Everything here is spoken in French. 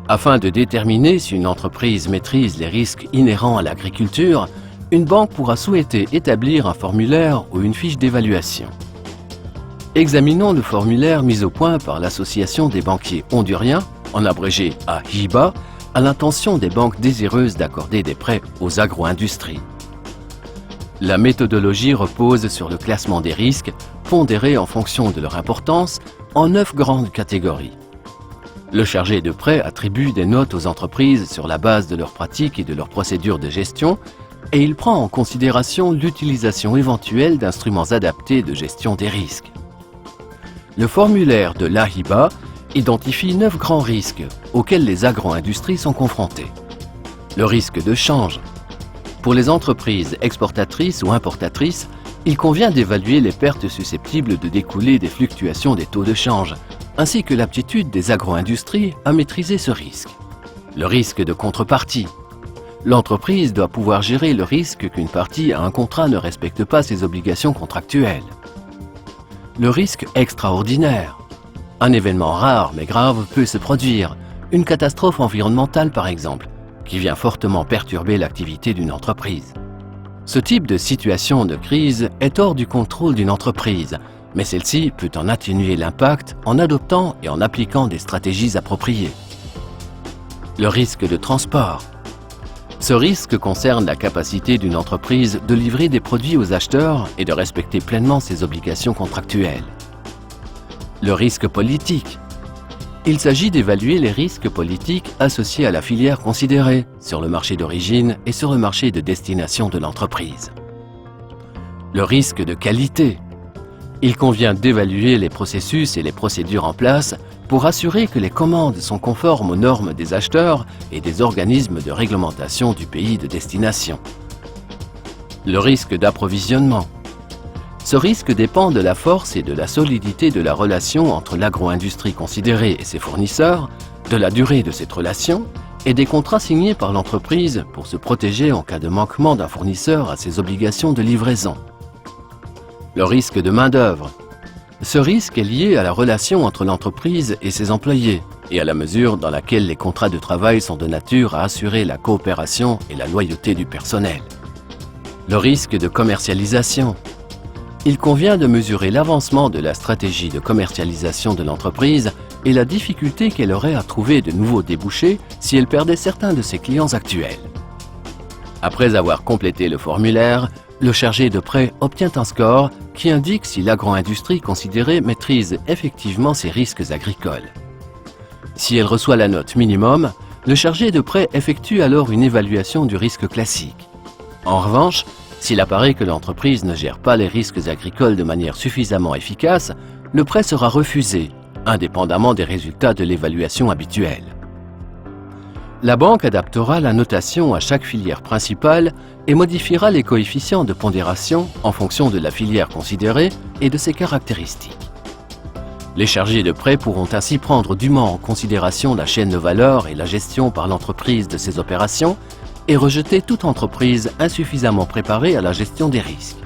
Afin de déterminer si une entreprise maîtrise les risques inhérents à l'agriculture, une banque pourra souhaiter établir un formulaire ou une fiche d'évaluation. Examinons le formulaire mis au point par l'Association des banquiers honduriens, en abrégé AHIBA, à l'intention des banques désireuses d'accorder des prêts aux agro-industries. La méthodologie repose sur le classement des risques, pondérés en fonction de leur importance, en 9 grandes catégories. Le chargé de prêt attribue des notes aux entreprises sur la base de leurs pratiques et de leurs procédures de gestion, et il prend en considération l'utilisation éventuelle d'instruments adaptés de gestion des risques. Le formulaire de l'AHIBA identifie 9 grands risques auxquels les agro-industries sont confrontées. Le risque de change. Pour les entreprises exportatrices ou importatrices, il convient d'évaluer les pertes susceptibles de découler des fluctuations des taux de change, ainsi que l'aptitude des agro-industries à maîtriser ce risque. Le risque de contrepartie. L'entreprise doit pouvoir gérer le risque qu'une partie à un contrat ne respecte pas ses obligations contractuelles. Le risque extraordinaire. Un événement rare mais grave peut se produire, une catastrophe environnementale par exemple, qui vient fortement perturber l'activité d'une entreprise. Ce type de situation de crise est hors du contrôle d'une entreprise, mais celle-ci peut en atténuer l'impact en adoptant et en appliquant des stratégies appropriées. Le risque de transport. Ce risque concerne la capacité d'une entreprise de livrer des produits aux acheteurs et de respecter pleinement ses obligations contractuelles. Le risque politique. Il s'agit d'évaluer les risques politiques associés à la filière considérée, sur le marché d'origine et sur le marché de destination de l'entreprise. Le risque de qualité. Il convient d'évaluer les processus et les procédures en place pour assurer que les commandes sont conformes aux normes des acheteurs et des organismes de réglementation du pays de destination. Le risque d'approvisionnement. Ce risque dépend de la force et de la solidité de la relation entre l'agro-industrie considérée et ses fournisseurs, de la durée de cette relation et des contrats signés par l'entreprise pour se protéger en cas de manquement d'un fournisseur à ses obligations de livraison. Le risque de main-d'œuvre. Ce risque est lié à la relation entre l'entreprise et ses employés et à la mesure dans laquelle les contrats de travail sont de nature à assurer la coopération et la loyauté du personnel. Le risque de commercialisation. Il convient de mesurer l'avancement de la stratégie de commercialisation de l'entreprise et la difficulté qu'elle aurait à trouver de nouveaux débouchés si elle perdait certains de ses clients actuels. Après avoir complété le formulaire, le chargé de prêt obtient un score qui indique si l'agro-industrie considérée maîtrise effectivement ses risques agricoles. Si elle reçoit la note minimum, le chargé de prêt effectue alors une évaluation du risque classique. En revanche, s'il apparaît que l'entreprise ne gère pas les risques agricoles de manière suffisamment efficace, le prêt sera refusé, indépendamment des résultats de l'évaluation habituelle. La banque adaptera la notation à chaque filière principale et modifiera les coefficients de pondération en fonction de la filière considérée et de ses caractéristiques. Les chargés de prêt pourront ainsi prendre dûment en considération la chaîne de valeur et la gestion par l'entreprise de ses opérations et rejeter toute entreprise insuffisamment préparée à la gestion des risques.